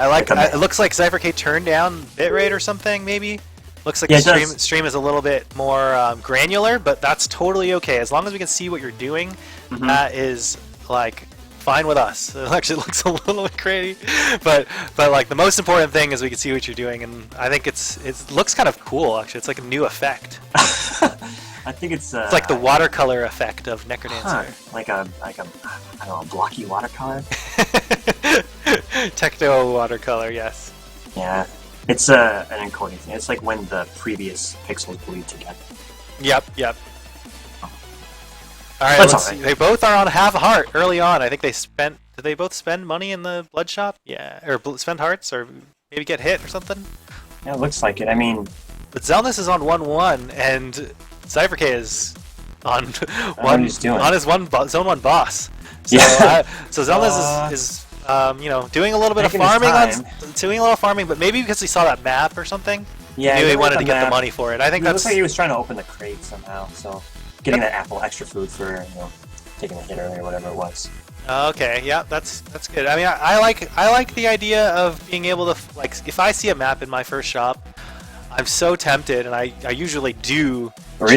I like. Like It looks like Cypher K turned down bitrate or something. Maybe looks like yeah, the it does. stream is a little bit more granular, but that's totally okay as long as we can see what you're doing. Hmm. That is like fine with us. It actually looks a little bit crazy, but like the most important thing is we can see what you're doing, and I think it looks kind of cool actually. It's like a new effect. I think it's It's like the watercolor effect of Necrodancer. like a I don't know, blocky watercolor. Techno watercolor, yes. Yeah, it's an encoding thing. It's like when the previous pixels bleed together. Yep. All right, That's let's all see. right. They both are on half a heart early on. I think they spent. Did they both spend money in the blood shop? Yeah, or spend hearts, or maybe get hit or something. Yeah, it looks like it. I mean, But Xelnas is on 1-1, and Cypher K is on what he's doing. on his zone 1 boss. So Yeah. so Xelnas is doing a little bit of Taking his farming time. doing a little farming, but maybe because he saw that map or something. yeah, He knew he looked wanted at to get the map. money for it. I think It looks that's like he was trying to open the crate somehow. So getting that apple extra food for taking a hit earlier, whatever it was. okay. Yeah, that's good. I mean, I like the idea of being able to like if I see a map in my first shop, I'm so tempted, and I usually do Really?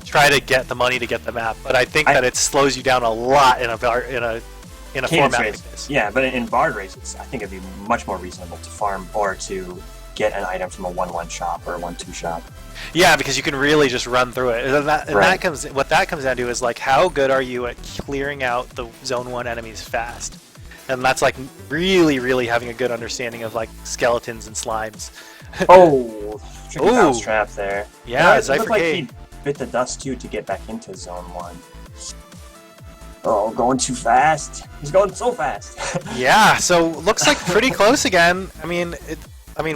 try to get the money to get the map, but I think that it slows you down a lot in a Cadence format race. like this. Yeah, but in Bard races, I think it'd be much more reasonable to farm or to get an item from a 1-1 shop or a 1-2 shop. Yeah, because you can really just run through it. And that Right. what that comes down to is like how good are you at clearing out the zone 1 enemies fast? And that's like really having a good understanding of like skeletons and slimes. Oh, tricky Ooh. bounce trap there. Yeah, it Cypher looked like K. he bit the dust too to get back into zone 1. Oh, going too fast. He's going so fast. Yeah, so looks like pretty close again. I mean,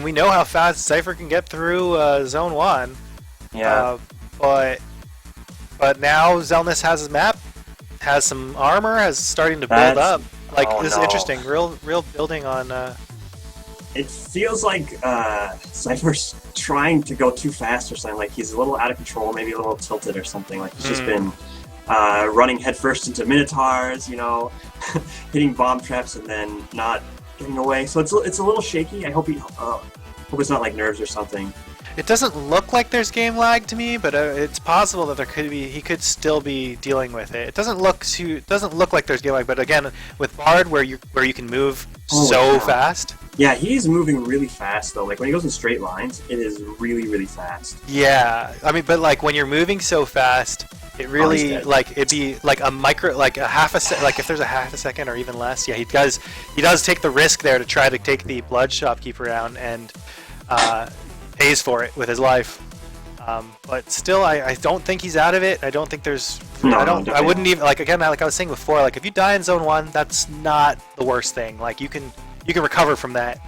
we know how fast Cypher can get through Zone 1. Yeah. But now Xelnas has his map, has some armor, has starting to build That's- up. Like oh, this is no. interesting. Real building on. It feels like Cypher's trying to go too fast or something. Like he's a little out of control, maybe a little tilted or something. Like he's just been running headfirst into Minotaurs, hitting bomb traps and then not getting away. So it's a little shaky. I hope hope it's not like nerves or something. It doesn't look like there's game lag to me, but it's possible that he could still be dealing with it. It doesn't look like there's game lag, but again, with Bard where you can move so fast. Yeah, he's moving really fast though. Like when he goes in straight lines, it is really fast. Yeah, I mean, but like when you're moving so fast, it really dead. like it'd be like a micro, like a half a sec, like if there's a half a second or even less. Yeah, he does take the risk there to try to take the blood shopkeeper down and pays for it with his life. But still, I don't think he's out of it. I don't think there's. No, I wouldn't even like again like I was saying before. Like if you die in zone 1, that's not the worst thing. Like you can recover from that.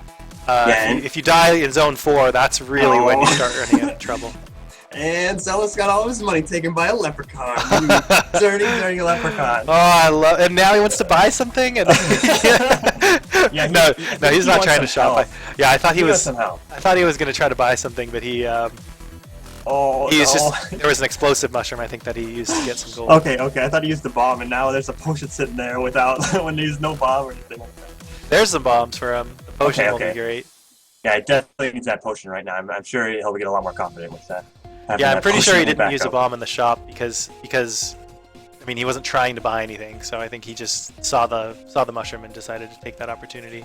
If you die in zone 4, that's really when you start running into trouble. And Xelnas got all of his money taken by a leprechaun. dirty leprechaun. Oh, I love. And now he wants to buy something. And Yeah, no, he's not wants trying to some shop. help. I thought he He was. wants some help. I thought he was going to try to buy something, but he Oh, was no. just. There was an explosive mushroom I think that he used to get some gold. Okay. I thought he used the bomb, and now there's a potion sitting there without when there's no bomb or anything like that. There's some bombs for him. The potion will be Okay. great. Yeah, he definitely needs that potion right now. I'm sure he'll get a lot more confident with that. having Yeah, I'm that pretty sure he potion didn't use a backup. bomb in the shop because I mean he wasn't trying to buy anything, so I think he just saw the mushroom and decided to take that opportunity.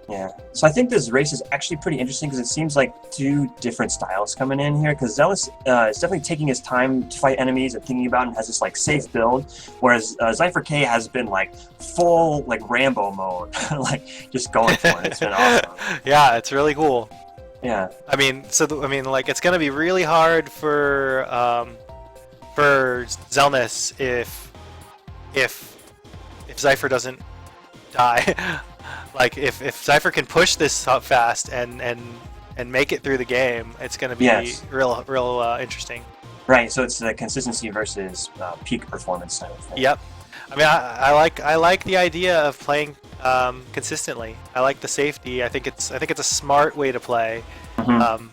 Yeah. So I think this race is actually pretty interesting because it seems like two different styles coming in here. Because Xelnas is definitely taking his time to fight enemies and thinking about it and has this like safe build, whereas Cypher K has been like full like Rambo mode, like just going for it. It's been awesome. Yeah, it's really cool. Yeah. I mean, like it's gonna be really hard for Xelnas if Cypher doesn't die. Like if Cypher can push this up fast and make it through the game, it's gonna be real interesting. Right. So it's the consistency versus peak performance type of thing. Yep. I mean, I like the idea of playing consistently. I like the safety. I think it's a smart way to play. Mhm.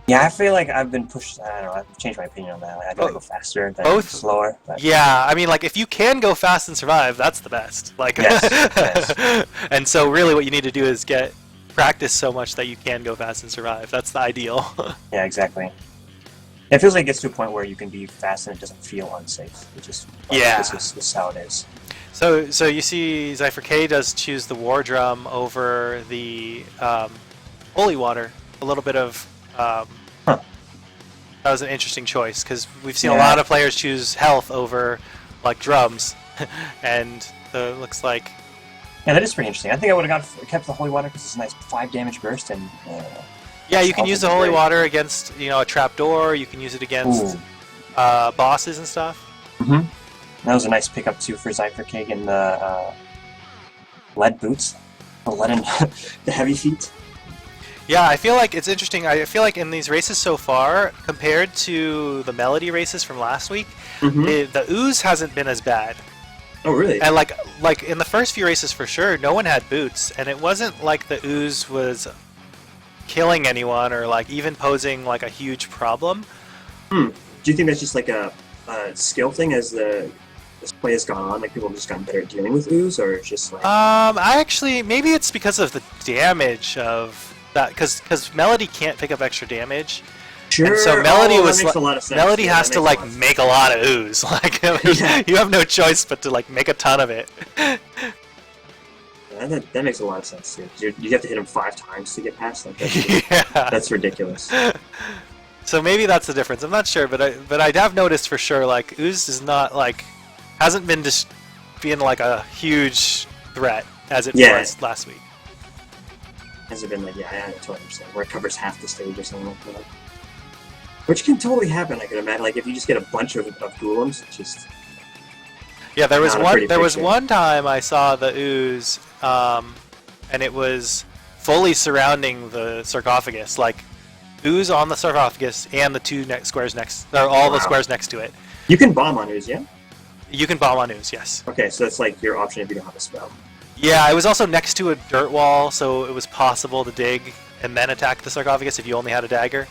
Yeah, I feel like I've been pushed. I don't know. I've changed my opinion on that. Like, I'd rather go faster than both- slower. But Yeah, I mean, like if you can go fast and survive, that's the best. Like, Yes, yes. and so really, what you need to do is get practice so much that you can go fast and survive. That's the ideal. yeah, exactly. It feels like it gets to a point where you can be fast and it doesn't feel unsafe. It just Yeah. This is how it is. So you see, Zypher K does choose the War Drum over the Holy Water. A little bit of that was an interesting choice because we've seen a lot of players choose health over like drums, and it looks like. Yeah, that is pretty interesting. I think I would have kept the Holy Water because it's a nice 5 damage burst and. Yeah, you can use the Holy Water against a trapdoor. You can use it against bosses and stuff. Mm-hmm. That was a nice pickup too for Zypher K getting the lead boots, the lead and the heavy feet. Yeah, I feel like it's interesting. I feel like in these races so far, compared to the Melody races from last week, the ooze hasn't been as bad. Oh, really? And like in the first few races for sure, no one had boots, and it wasn't like the ooze was killing anyone or like even posing like a huge problem. Do you think that's just like a skill thing as this play has gone on? Like people have just gotten better at dealing with ooze, or it's just like? I actually maybe it's because of the damage of that, because Melody can't pick up extra damage. Sure. And so Melody that was makes a lot of sense. Melody Yeah, has that to makes a like lot of make a lot of ooze. Like you have no choice but to like make a ton of it. That makes a lot of sense too. You have to hit him 5 times to get past. Like that's ridiculous. So maybe that's the difference. I'm not sure, but I have noticed for sure like ooze is not like hasn't been just being like a huge threat as it was last week. Has it been like I totally understand where it covers half the stage or something like that? Which can totally happen. I can imagine like if you just get a bunch of ghouls, just. Yeah, there was one time I saw the ooze, and it was fully surrounding the sarcophagus, like ooze on the sarcophagus and the 2 squares next, or all the squares next to it. You can bomb on ooze, yeah? You can bomb on ooze, yes. Okay, so that's like your option if you don't have a spell. Yeah, it was also next to a dirt wall, so it was possible to dig and then attack the sarcophagus if you only had a dagger.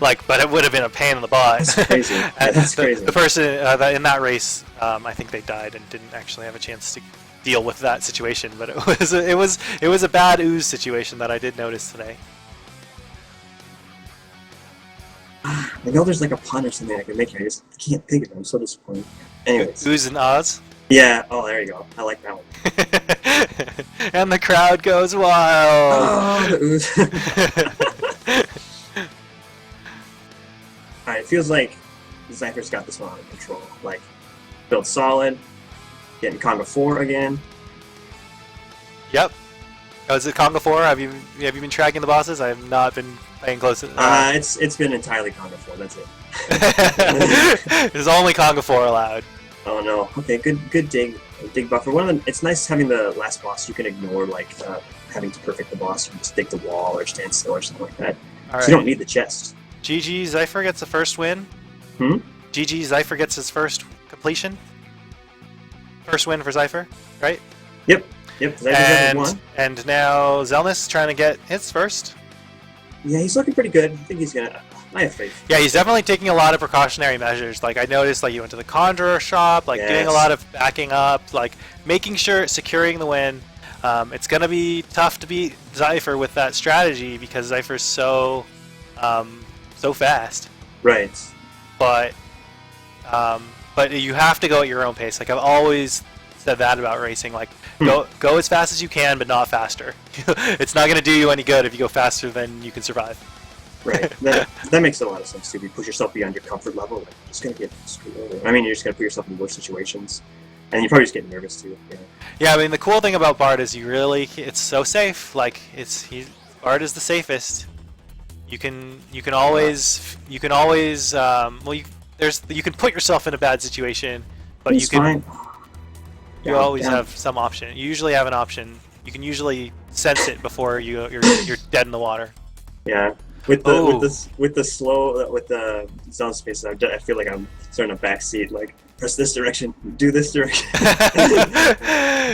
Like, but it would have been a pain in the butt. That's crazy. That's crazy. The person in that race, I think they died and didn't actually have a chance to deal with that situation. But it was a bad ooze situation that I did notice today. I know there's like a pun or something I can make here. I just can't think of it. I'm so disappointed. Anyways. Ooze and Oz. Yeah. Oh, there you go. I like that one. And the crowd goes wild. Oh, the ooze. Alright, it feels like Zypher's got this one under control. Like, build solid, getting Conga 4 again. Yep. Oh, is it Conga 4? Have you been tracking the bosses? I have not been paying close. It's been entirely Conga 4. That's it. There's only Conga 4 allowed. Oh no. Okay, good dig buffer. It's nice having the last boss. You can ignore like having to perfect the boss. You can just dig the wall or stand still or something like that. All so you don't need the chest. GG, Zypher gets the first win. GG, Zypher gets his first completion. First win for Zypher, right? Yep. And now Xelnas trying to get his first. Yeah, he's looking pretty good. I think he's gonna. I have faith. Yeah, he's definitely taking a lot of precautionary measures. Like I noticed, like you went to the CoNDOR shop, like doing a lot of backing up, like making sure securing the win. It's gonna be tough to beat Zypher with that strategy because Zypher's so fast. Right. But you have to go at your own pace. Like I've always said that about racing. Like go as fast as you can, but not faster. It's not gonna do you any good if you go faster than you can survive. Right. That makes a lot of sense too. If you push yourself beyond your comfort level, like, you're just gonna get screwed over. I mean, you're just gonna put yourself in worse situations, and you probably just get nervous too. Yeah. I mean, the cool thing about Bard is it's so safe. Like Bard is the safest. You can always you can put yourself in a bad situation, but you always have some option. You usually have an option. You can usually sense it before you're dead in the water. Yeah. With the zone space, I feel like I'm starting a backseat. Like press this direction, do this direction.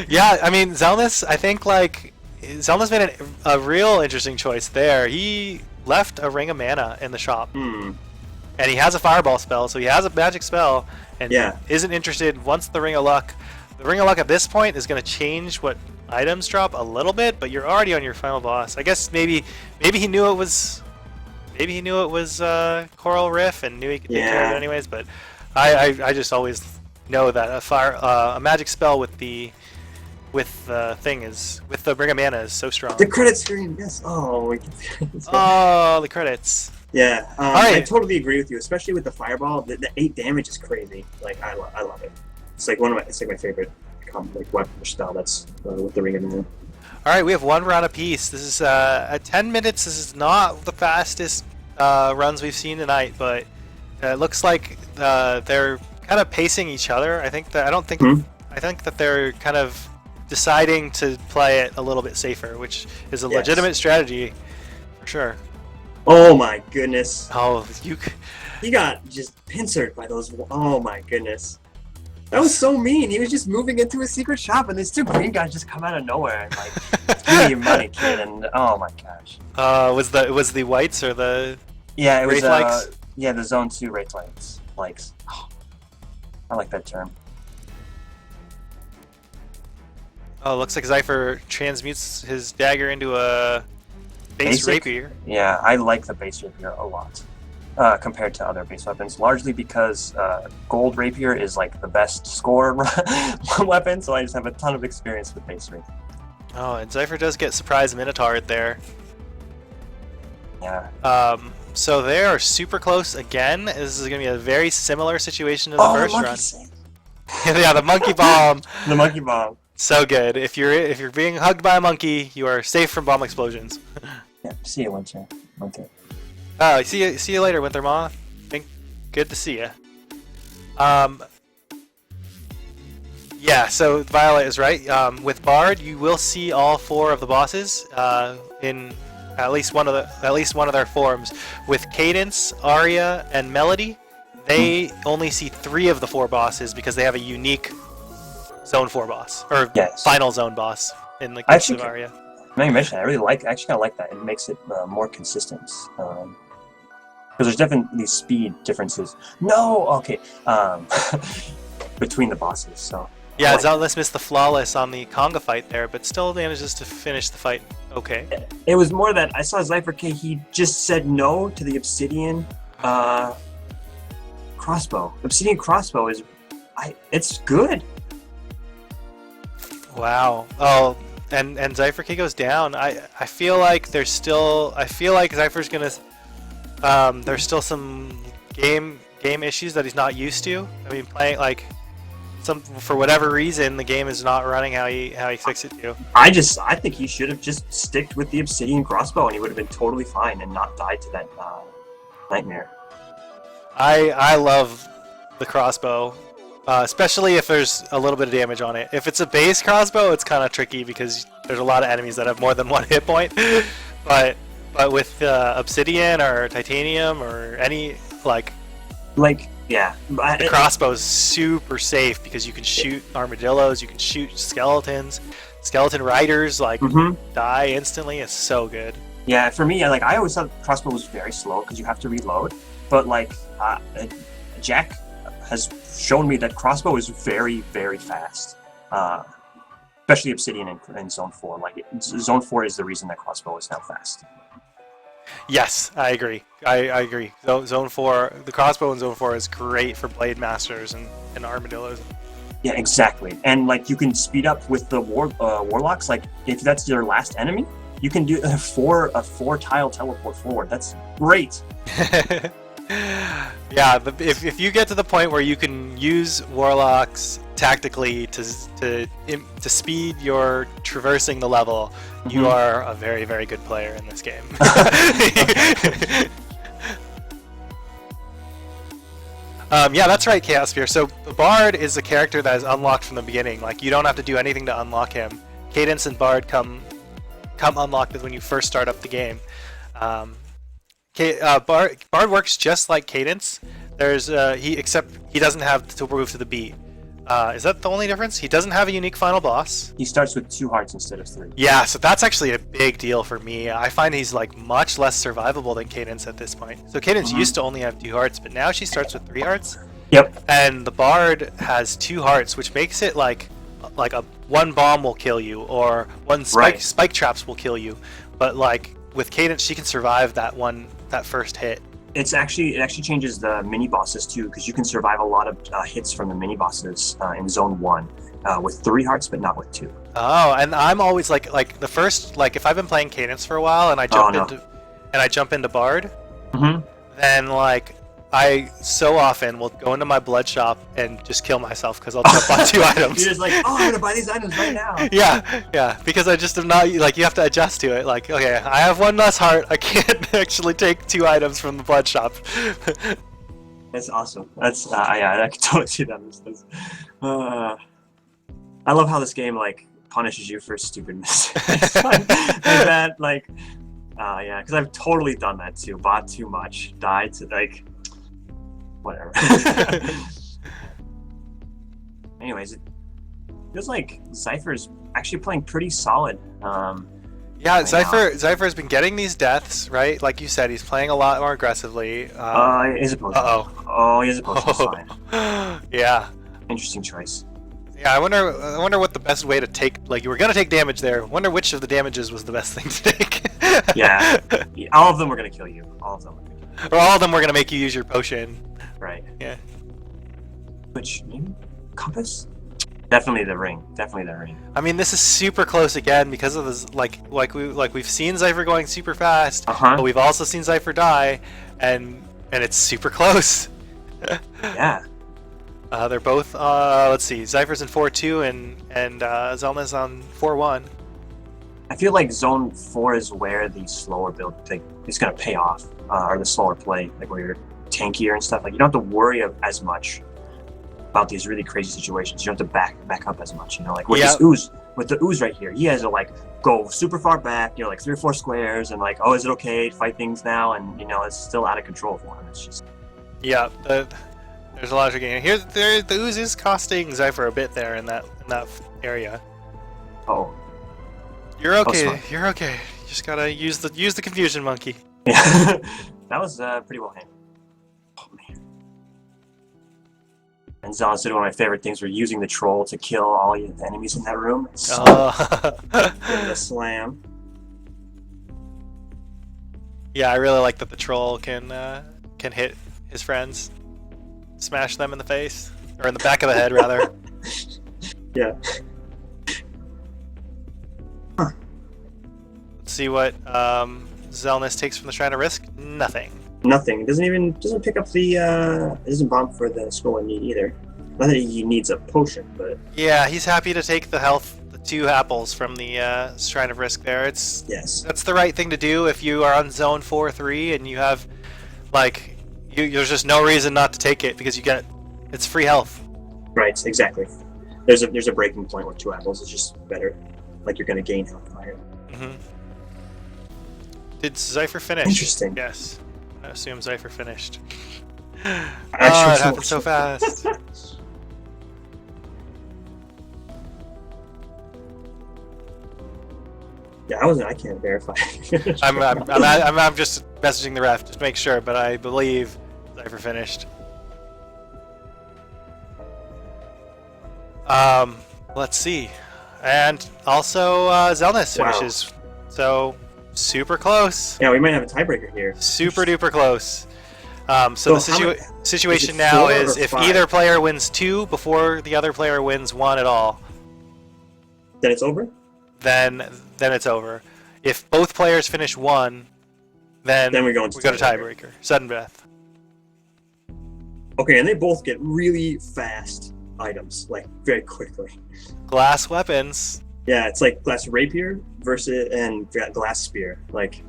Yeah, I mean Xelnas. I think like Xelnas made a real interesting choice there. He left a ring of mana in the shop, Hmm. and he has a fireball spell, so he has a magic spell, and Yeah. isn't interested. Once the ring of luck, the ring of luck at this point is going to change what items drop a little bit, but you're already on your final boss. I guess maybe he knew it was Coral Riff and knew he could take care of it anyways. But I just always know that a magic spell with the thing is with the ring of mana is so strong. The credit screen, yes. Oh, Oh, the credits. yeah. Alright. I totally agree with you, especially with the fireball. The 8 damage is crazy. Like I love it. It's like my favorite weapon or spell. That's with the ring of mana. All right, we have 1 run apiece. This is at 10 minutes. This is not the fastest runs we've seen tonight, but it looks like they're kind of pacing each other. I think that I think that they're kind of deciding to play it a little bit safer, which is a legitimate strategy for sure. Oh my goodness! Oh, He got just pincered by those. Oh my goodness! That was so mean. He was just moving into a secret shop, and these 2 green guys just come out of nowhere and like, "Give me your money, kid!" And oh my gosh. was the whites or the Yeah, it was. Wraith-likes? Yeah, the Zone 2 Wraith-likes. Likes. Oh, I like that term. Oh, looks like Zypher transmutes his dagger into a base Basic? rapier. Yeah, I like the base rapier a lot compared to other base weapons, largely because gold rapier is like the best score weapon, so I just have a ton of experience with base rapier. Oh, and Zypher does get surprise Minotaur there. Yeah. So they are super close again. This is going to be a very similar situation to the first run. Yeah, the monkey bomb. The monkey bomb. So good. If you're being hugged by a monkey, you are safe from bomb explosions. Yeah. See you, Winter. Okay. Oh, see you later, Winter Moth. Good to see you. Yeah. So Violet is right. With Bard, you will see all 4 of the bosses in at least one of their forms. With Cadence, Aria, and Melody, they only see 3 of the 4 bosses because they have a unique Zone 4 boss or final zone boss in the case of Aria. Now you mentioned it, I actually kind of like that. It makes it more consistent. Because there's definitely speed differences. No, okay. Between the bosses, so. Yeah, Xelnas missed the flawless on the Conga fight there, but still manages to finish the fight okay. It was more that I saw Zypher K, he just said no to the Obsidian crossbow. Obsidian crossbow it's good. Wow. Oh, and Zypher K goes down. I feel like Zypher's gonna there's still some game issues that he's not used to. I mean, playing like for whatever reason the game is not running how he expects it to. I think he should have just sticked with the Obsidian crossbow and he would have been totally fine and not died to that nightmare. I love the crossbow. Especially if there's a little bit of damage on it. If it's a base crossbow, it's kind of tricky because there's a lot of enemies that have more than 1 hit point. but with obsidian or titanium or any yeah, the crossbow is super safe because you can shoot armadillos, you can shoot skeletons, skeleton riders die instantly. It's so good. Yeah, for me, I always thought the crossbow was very slow because you have to reload. But Jack has shown me that crossbow is very, very fast, especially Obsidian in Zone 4. Zone 4 is the reason that crossbow is now fast. Yes, I agree. I agree. Zone 4, the crossbow in Zone 4 is great for blade masters and armadillos. Yeah, exactly. And you can speed up with the warlocks. If that's your last enemy, you can do a 4 tile teleport forward. That's great. Yeah, if you get to the point where you can use warlocks tactically to speed your traversing the level, you are a very, very good player in this game. Yeah, that's right, Chaosphere. So the Bard is a character that is unlocked from the beginning. You don't have to do anything to unlock him. Cadence and Bard come unlocked when you first start up the game. Bard works just like Cadence. Except he doesn't have to move to the beat. Is that the only difference? He doesn't have a unique final boss. He starts with 2 hearts instead of 3. Yeah, so that's actually a big deal for me. I find he's like much less survivable than Cadence at this point. So Cadence used to only have 2 hearts, but now she starts with 3 hearts. Yep. And the Bard has 2 hearts, which makes it like a 1 bomb will kill you, or 1 spike traps will kill you. But like with Cadence, she can survive that first hit. It actually changes the mini bosses too, because you can survive a lot of hits from the mini bosses in Zone 1 with 3 hearts, but not with 2. Oh, and I'm always like the first, like if I've been playing Cadence for a while and I jump into Bard, then like I so often will go into my blood shop and just kill myself because I'll jump on 2 items. You're just like, oh, I'm gonna buy these items right now. Yeah, because I just am not like, you have to adjust to it. Like, okay, I have 1 less heart. I can't actually take 2 items from the blood shop. That's awesome. That's yeah, I can totally see that. I love how this game like punishes you for stupidness. like that, like, yeah, because I've totally done that too. Bought too much, died to like. Whatever. Anyways, it feels like Zypher's actually playing pretty solid. Yeah, Zypher's been getting these deaths, right? Like you said, he's playing a lot more aggressively. His opponent. Oh, his opponent's fine. Yeah. Interesting choice. Yeah, I wonder what the best way to take. Like, you were gonna take damage there. Wonder which of the damages was the best thing to take. Yeah, all of them were gonna kill you. All of them. Or all of them were gonna make you use your potion. Right. Yeah. Which maybe compass? Definitely the ring. Definitely the ring. I mean, this is super close again because of this. Like we've seen Zypher going super fast, but we've also seen Zypher die, and it's super close. Yeah. They're both. Let's see. Zypher's in 4-2 and Xelnas on 4-1. I feel like Zone 4 is where the slower build is gonna pay off, or the slower play, like where you're tankier and stuff. Like you don't have to worry as much about these really crazy situations. You don't have to back up as much. You know, like with this ooze, with the ooze right here, he has to like go super far back. You know, like 3 or 4 squares, and like, oh, is it okay to fight things now? And you know, it's still out of control for him. It's just there's a lot of game here. The ooze is costing Zypher a bit there in that area. Oh, you're okay. You're okay. You just gotta use the confusion monkey. Yeah, that was pretty well handled. Oh man. And Xelnas did one of my favorite things, were using the troll to kill all the enemies in that room. So, a slam. Yeah, I really like that the troll can hit his friends, smash them in the face, or in the back of the head, rather. Yeah. Huh. Let's see what Xelnas takes from the Shrine of Risk. Nothing. Nothing. It doesn't pick up the it doesn't bomb for the skull and need either. Not that he needs a potion, but yeah, he's happy to take the 2 apples from the Shrine of Risk there. That's the right thing to do if you are on Zone 4-3 and you have like there's just no reason not to take it because it's free health. Right, exactly. There's a breaking point with 2 apples. It's just better. Like you're gonna gain health higher. Did Zypher finish? Interesting. Yes. I assume Zypher finished. It happened so fast. Yeah, I can't verify. I'm just messaging the ref just to make sure, but I believe Zypher finished. Let's see, and also Xelnas finishes. So super close. Yeah, we might have a tiebreaker here. Super duper close. So the situation now is if either player wins 2 before the other player wins 1 at all, then it's over. Then it's over. If both players finish 1, then we go to tiebreaker. Sudden death. Okay, and they both get really fast items, like very quickly. Glass weapons. Yeah, it's like glass rapier and glass spear. Like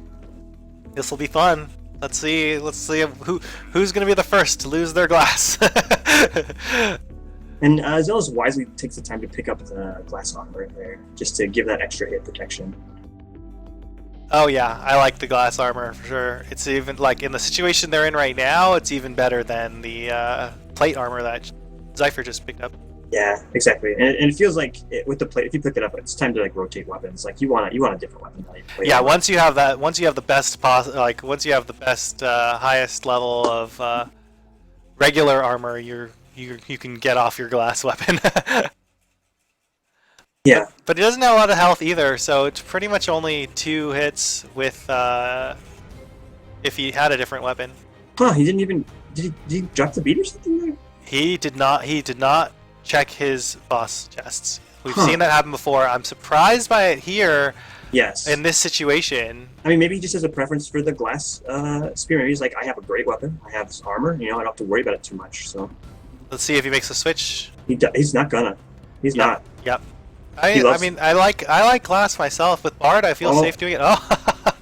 this will be fun. Let's see who's gonna be the first to lose their glass. And Xelnas wisely takes the time to pick up the glass armor there, just to give that extra hit protection. Oh yeah, I like the glass armor for sure. It's even like in the situation they're in right now, it's even better than the plate armor that Zypher just picked up. Yeah, exactly. And it feels like with the plate, if you pick it up, it's time to like rotate weapons. Like you want a different weapon. Plate Yeah, armor. once you have the best once you have the best highest level of regular armor, you can get off your glass weapon. Yeah. But he doesn't have a lot of health either, so it's pretty much only 2 hits with if he had a different weapon. Huh? He didn't even. Did he drop the beat or something there? He did not. He did not check his boss chests. We've Huh. seen that happen before. I'm surprised by it here Yes. in this situation. I mean, maybe he just has a preference for the glass spear. Maybe he's like, I have a great weapon. I have this armor. I don't have to worry about it too much. So Let's see if he makes a switch. he's not gonna. He's not. Yep. He I loves- mean, I like glass myself. With Bard, I feel Oh. safe doing it. Oh.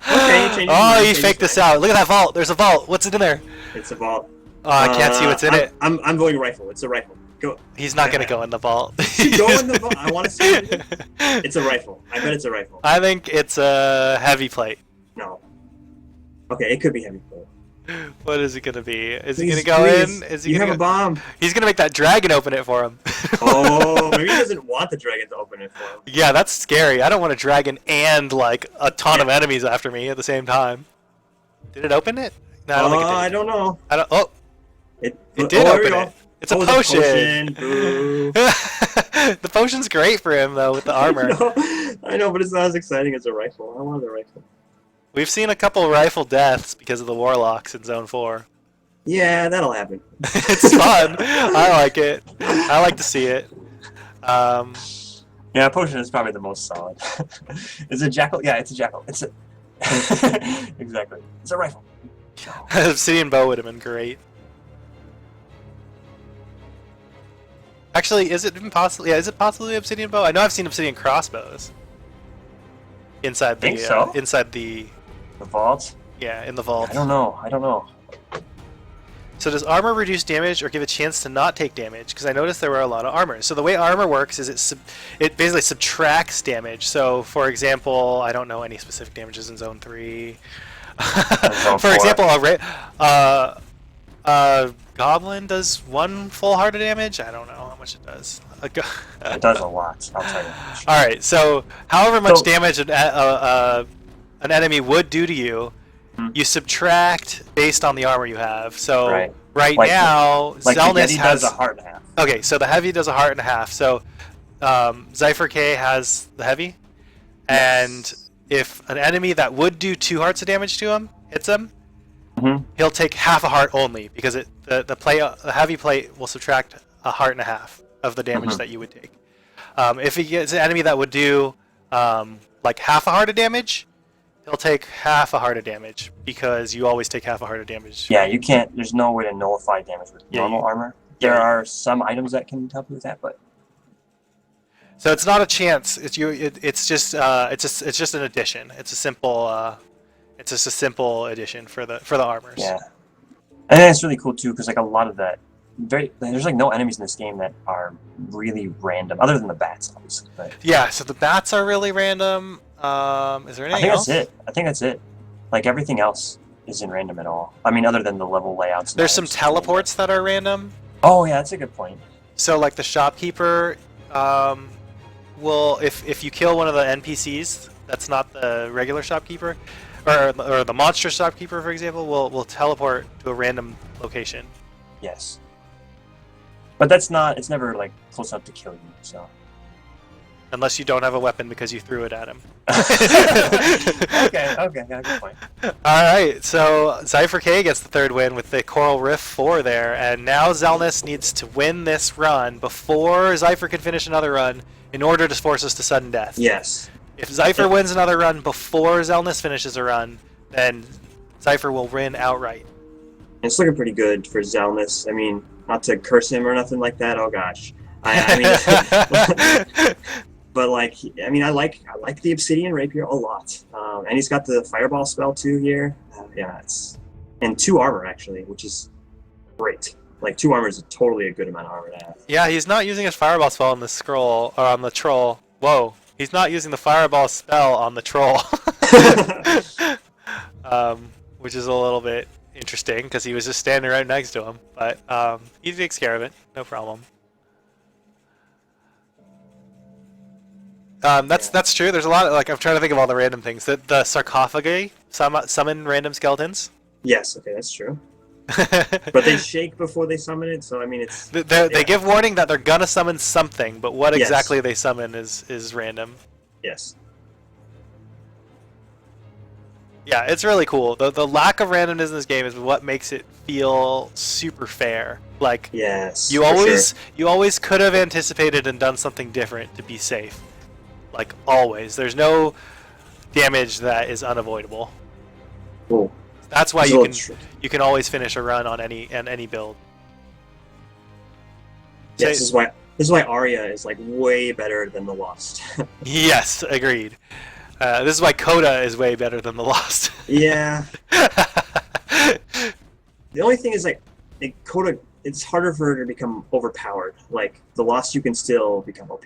Okay, change his Oh, mind, he change faked his this out. Look at that vault. There's a vault. What's in there? It's a vault. Oh, I can't see what's in it. I'm voting rifle. It's a rifle. Go. He's not gonna go in the vault. Go in the vault. I want to see it. It's a rifle. I bet it's a rifle. I think it's a heavy plate. No. Okay, it could be heavy plate. What is it gonna be? Is he Please, gonna go please. in? Is he You gonna have a go... bomb. He's gonna make that dragon open it for him. Oh, maybe he doesn't want the dragon to open it for him. Yeah, that's scary. I don't want a dragon and like a ton of enemies after me at the same time. Did it open it? No, I don't think it did. I don't know. I don't. Oh, It it did there we open go. it. It's a Oh, potion. Boo. The potion's great for him though with the armor. I know, but it's not as exciting as a rifle. I want a rifle. We've seen a couple rifle deaths because of the warlocks in Zone 4. Yeah, that'll happen. It's fun. I like it. I like to see it. Yeah, potion is probably the most solid. Is it jackal? Yeah, it's a jackal. It's a exactly. It's a rifle. Obsidian bow would have been great. Actually, is it even possible? Yeah, is it possibly obsidian bow? I know I've seen obsidian crossbows inside the Think so. inside the The vault? in the vault. I don't know. I don't know. So does armor reduce damage or give a chance to not take damage? Because I noticed there were a lot of armor. So the way armor works is it basically subtracts damage. So for example, I don't know any specific damages in Zone 3. Zone For 4. example, a goblin does 1 full heart of damage. I don't know how much it does. It does a lot. I'll tell you. All right. So however much So- damage an enemy would do to you, you subtract based on the armor you have. So Right. Like now, Like Xelnas Yeti has does a heart and a half. okay. So the heavy does a heart and a half. So Zypher K has the heavy, and if an enemy that would do 2 hearts of damage to him hits him, he'll take half a heart only because the heavy plate will subtract a heart and a half of the damage that you would take. If he gets an enemy that would do like half a heart of damage, he'll take half a heart of damage because you always take half a heart of damage. Yeah, you can't. There's no way to nullify damage with normal armor. There Yeah. are some items that can help you with that, but So it's not a chance. It's just an addition. It's just a simple addition for the armors. yeah. And then it's really cool too, because like a lot of that, there's like no enemies in this game that are really random, other than the bats, obviously. But Yeah. So the bats are really random. Is there I anything think else? that's it. I think that's it. Like everything else isn't random at all. I mean, other than the level layouts. and There's some items. teleports that are random. Oh yeah, that's a good point. So like the shopkeeper, will if you kill one of the NPCs that's not the regular shopkeeper, or the monster shopkeeper, for example, will teleport to a random location. Yes. But that's not. It's never like close enough to kill you. So. Unless you don't have a weapon because you threw it at him. Okay. Yeah, good point. Alright, so Zypher K gets the 3rd win with the Coral Rift 4 there, and now Xelnas needs to win this run before Zypher can finish another run in order to force us to sudden death. Yes. If Zypher wins another run before Xelnas finishes a run, then Zypher will win outright. It's looking pretty good for Xelnas. I mean, not to curse him or nothing like that. Oh gosh. I mean, but like, I mean, I like the Obsidian Rapier a lot, and he's got the Fireball spell too here. Yeah, and 2 armor actually, which is great. Like 2 armor is totally a good amount of armor to have. Yeah, he's not using his Fireball spell on the scroll, or on the troll. Whoa, he's not using the Fireball spell on the troll. Which is a little bit interesting, because he was just standing right next to him. But he takes care of it, no problem. That's true. There's a lot of, like, I'm trying to think of all the random things. The sarcophagi summon random skeletons. Yes, okay, that's true. But they shake before they summon it, so I mean it's... They give warning that they're gonna summon something, but what Yes. exactly they summon is random. Yes. Yeah, it's really cool. The lack of randomness in this game is what makes it feel super fair. Like, Yes, you for always sure. you always could have anticipated and done something different to be safe. Like, always. There's no damage that is unavoidable. Cool. That's why It's a you little can tricky. you can always finish a run on any build. Yeah, Say- this is why Arya is like way better than the Lost. Yes, agreed. This is why Coda is way better than the Lost. Yeah. The only thing is like Coda, it's harder for her to become overpowered. Like the Lost, you can still become OP.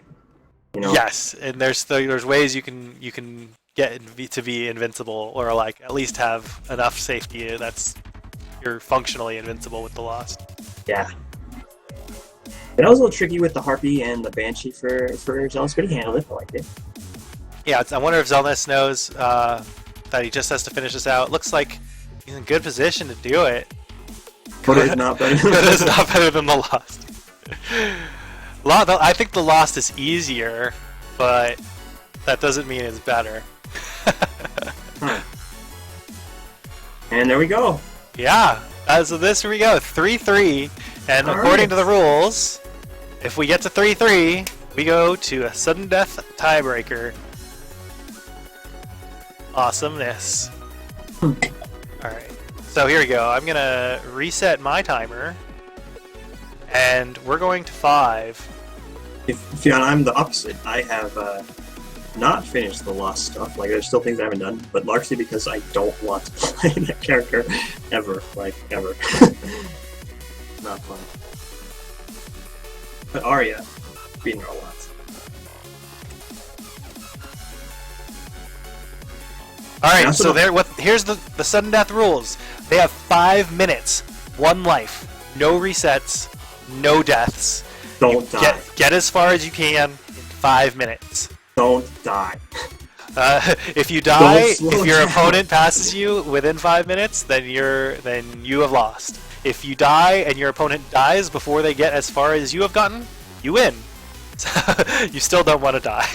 You know? Yes, and there's ways you can get to be invincible, or like at least have enough safety that's you're functionally invincible with the Lost. Yeah. But I was a little tricky with the Harpy and the Banshee for Xelnas, but he handled it. I liked it. Yeah, I wonder if Xelnas knows that he just has to finish this out. Looks like he's in good position to do it. Coda is not better. Coda is not better than the Lost. I think the Lost is easier, but that doesn't mean it's better. Huh. And there we go. Yeah, so this here we go, 3-3, and All according right. to the rules, if we get to 3-3, we go to a sudden death tiebreaker. Awesomeness. Alright, so here we go. I'm gonna reset my timer, and we're going to 5. If I'm the opposite, I have not finished the Lost stuff. Like, there's still things I haven't done, but largely because I don't want to play that character ever. Like, ever. Not fun. But Arya, beating her a lot. Alright, That's so enough. here's the sudden death rules. They have 5 minutes, 1 life, no resets, no deaths. Don't die. Get as far as you can in 5 minutes. Don't die. If you die, slow if your down. opponent passes you within 5 minutes, then you have lost. If you die and your opponent dies before they get as far as you have gotten, you win. You still don't want to die.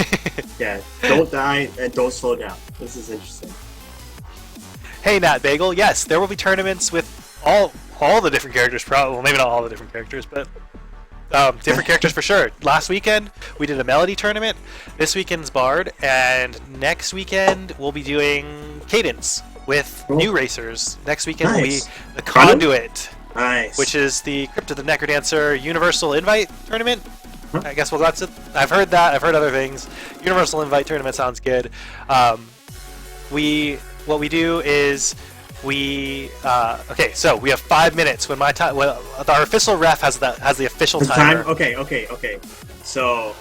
Yeah, don't die and don't slow down. This is interesting. Hey, Nat Bagel. Yes, there will be tournaments with all the different characters. Probably, well, maybe not all the different characters, but different characters for sure. Last weekend we did a Melody tournament. This weekend's Bard, and next weekend we'll be doing Cadence with Cool. new racers. Next weekend will be Nice. the Conduit, Nice. which is the Crypt of the Necrodancer Universal Invite tournament. Huh? I guess that's it. I've heard that. I've heard other things. Universal Invite tournament sounds good. What we do is okay. So we have 5 minutes when my time. Well, our official ref has the official The timer. time? Okay. So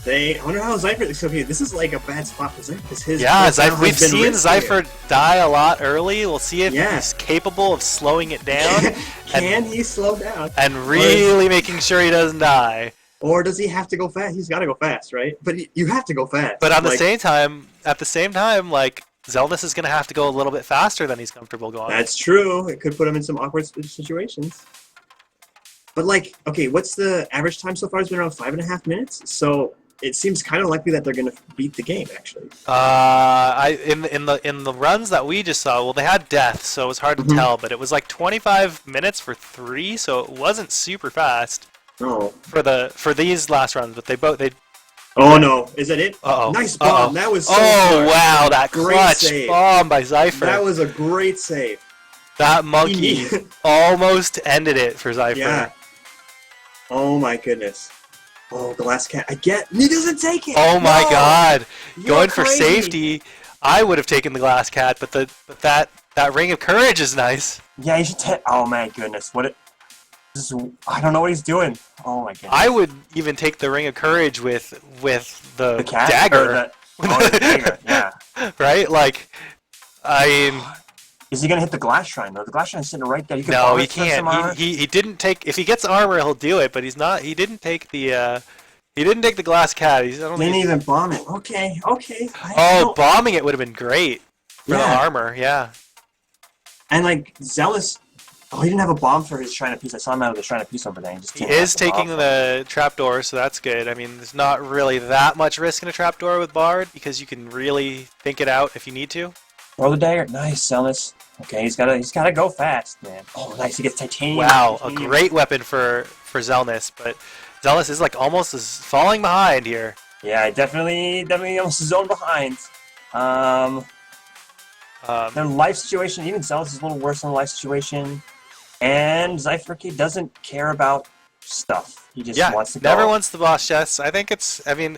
I wonder how Zypher. Okay, this is like a bad spot for Zypher because his Yeah, profile we've has been seen riskier. Zypher die a lot early. We'll see if Yeah. he's capable of slowing it down Can he slow down? and really making sure he doesn't die. Or does he have to go fast? He's got to go fast, right? But you have to go fast. But at the Like, same time, like Xelnas is going to have to go a little bit faster than he's comfortable going. that's true. It could put him in some awkward situations. But like, okay, what's the average time so far? It's been around 5.5 minutes. So it seems kind of likely that they're going to beat the game, actually. In the runs that we just saw, well, they had death, so it was hard to Mhm. tell. But it was like 25 minutes for 3, so it wasn't super fast Oh. for these last runs. But they. Oh no! Is that it? Uh-oh. Nice bomb. That was so Oh smart. wow! That Great clutch save. bomb by Zypher. That was a great save. That monkey almost ended it for Zypher. Yeah. Oh my goodness. Oh, glass cat. He doesn't take it. Oh my No! God! You're Going for crazy. safety, I would have taken the glass cat, but that ring of courage is nice. Yeah, you should take. Oh my goodness. I don't know what he's doing. Oh my goodness. I would even take the ring of courage with the, the cat dagger, the dagger. Yeah. right? Like, I mean, Is he gonna hit the glass shrine though? The glass shrine's sitting right there. You can no, borrow he it, spend some can't. armor. He didn't take. If he gets armor, he'll do it, but he's not. He didn't take the He didn't take the glass cat. I don't Didn't think even bomb it. Okay. Oh, bombing it would have been great for the Yeah. armor. Yeah. And like Zealous, oh, he didn't have a bomb for his Shrine of Peace. I saw him out of the Shrine of Peace over there. And just He didn't have is the taking bomb. the trapdoor, so that's good. I mean, there's not really that much risk in a trapdoor with Bard because you can really think it out if you need to. Throw the dagger. Nice, Zealous. Okay, he's gotta go fast, man. Oh, nice. He gets titanium. Wow, a Titanium. great weapon for Xelnas, but Xelnas is like almost is falling behind here. Yeah, definitely almost zone behind. Their life situation, even Zealous is a little worse than the life situation. And Zyferke doesn't care about stuff. He just Yeah, wants to go. never wants the boss chest. I think it's. I mean,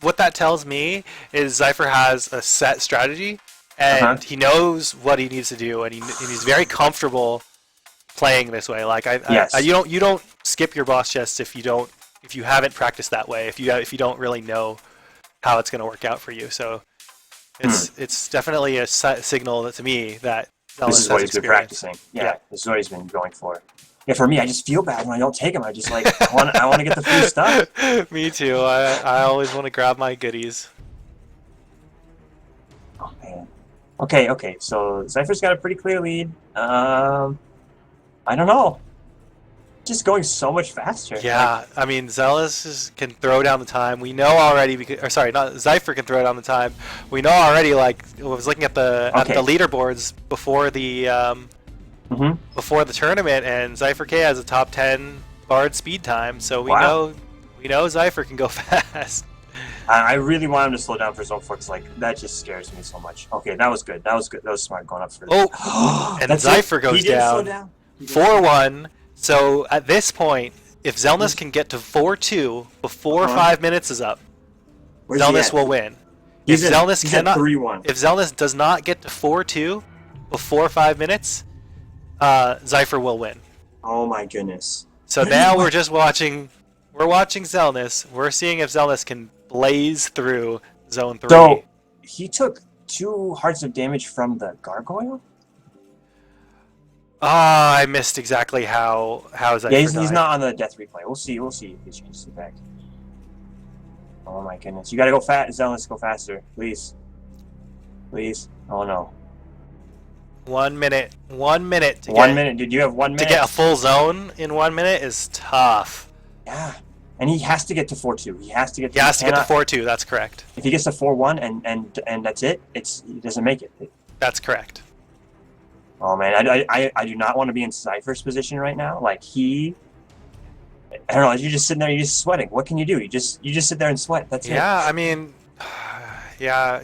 what that tells me is Zypher has a set strategy, and he knows what he needs to do, and he's very comfortable playing this way. Like you don't skip your boss chests if you haven't practiced that way. If you don't really know how it's going to work out for you. So it's definitely a signal to me that This is what he's been practicing. Yeah, this is what he's been going for. Yeah, for me, I just feel bad when I don't take them. I just like I want to get the free stuff. Me too. I always want to grab my goodies. Oh man. Okay. So Zypher's got a pretty clear lead. I don't know. Just going so much faster. Yeah, I mean, can throw down the time. We know already. Zypher can throw down the time. We know already. Like I was looking at the leaderboards before the before the tournament, and Zypher K has a top 10 Bard speed time. So we know Zypher can go fast. I really want him to slow down for Zone 4 because like that just scares me so much. Okay, that was good. That was smart going up for. Oh, and Zypher goes down. 4-1. So at this point, if Xelnas can get to 4-2 before 5 minutes is up, Xelnas will win. If Xelnas does not get to 4-2 before 5 minutes, Zypher will win. Oh my goodness. So now we're just watching. We're watching Xelnas. We're seeing if Xelnas can blaze through Zone 3. So he took 2 hearts of damage from the gargoyle. I missed exactly how Zypher Yeah, he's died. not on the death replay. We'll see if he changes it back. Oh my goodness. You gotta go fast, Xelnas, go faster. Please. Oh no. 1 minute. 1 minute. Dude, you have 1 minute. To get a full zone in 1 minute is tough. Yeah. And he has to get to 4-2. He has to get to 4-2, that's correct. If he gets to 4-1 and that's it, he doesn't make it. That's correct. Oh man, I do not want to be in Zypher's position right now. Like I don't know, you're just sitting there, you're just sweating. What can you do? You just sit there and sweat. That's it. Yeah, I mean, yeah,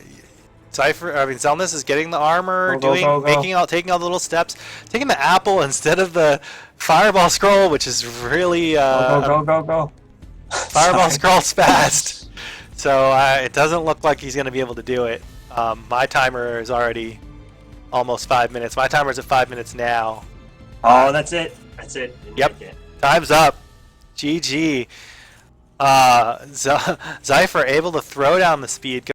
Xelnas is getting the armor, taking all the little steps, taking the apple instead of the fireball scroll, which is really go. Fireball scroll's fast, so it doesn't look like he's going to be able to do it. My timer is already almost 5 minutes. My timer's at 5 minutes now. Oh, that's it. Yep. Time's up. GG. Zypher able to throw down the speed.